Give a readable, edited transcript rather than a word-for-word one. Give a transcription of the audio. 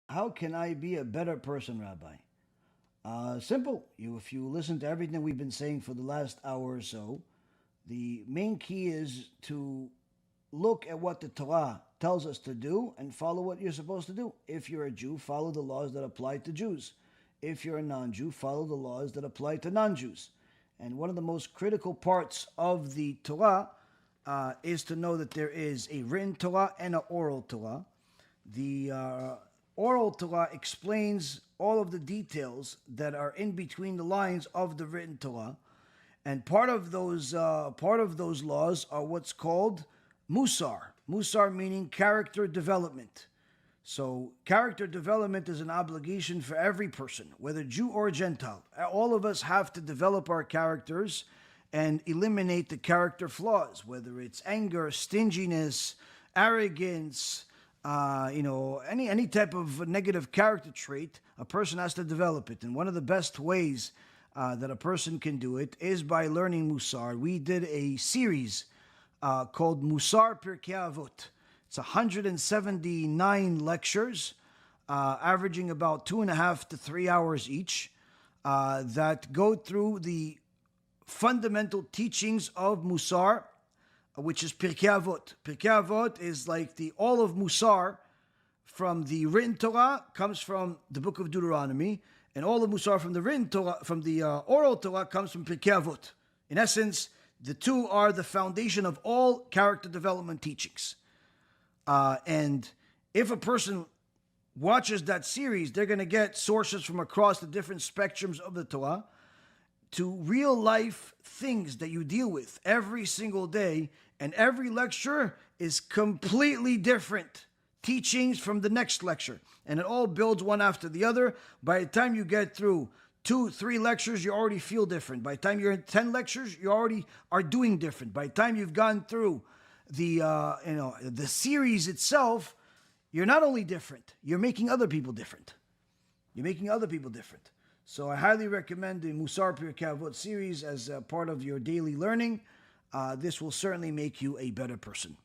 How can I be a better person, Rabbi? Simple. If you listen to everything we've been saying for the last hour or so, the main key is to look at what the Torah tells us to do and follow what you're supposed to do. If you're a Jew, follow the laws that apply to Jews. If you're a non-Jew, follow the laws that apply to non-Jews. And one of the most critical parts of the Torah is to know that there is a written Torah and an oral Torah. The oral Torah explains all of the details that are in between the lines of the written Torah, and part of those laws are what's called musar. Musar meaning character development. So character development is an obligation for every person, whether Jew or Gentile. All of us have to develop our characters and eliminate the character flaws, whether it's anger, stinginess, arrogance, any type of negative character trait. A person has to develop it, and one of the best ways that a person can do it is by learning Musar. We did a series called Musar Pirkei Avot. It's 179 lectures, averaging about 2.5 to 3 hours each, that go through the fundamental teachings of Musar, which is Pirkei Avot. Pirkei Avot is like the all of Musar from the written Torah comes from the book of Deuteronomy, and all of Musar from the written Torah, from the oral Torah, comes from Pirkei Avot. In essence, the two are the foundation of all character development teachings. And if a person watches that series, they're going to get sources from across the different spectrums of the Torah to real life things that you deal with every single day. And every lecture is completely different teachings from the next lecture. And it all builds one after the other. By the time you get through 2-3 lectures, you already feel different. By the time you're in 10 lectures, you already are doing different. By the time you've gone through the series itself, you're not only different, you're making other people different. You're making other people different. So I highly recommend the Musar Pirkei Avot series as a part of your daily learning. This will certainly make you a better person.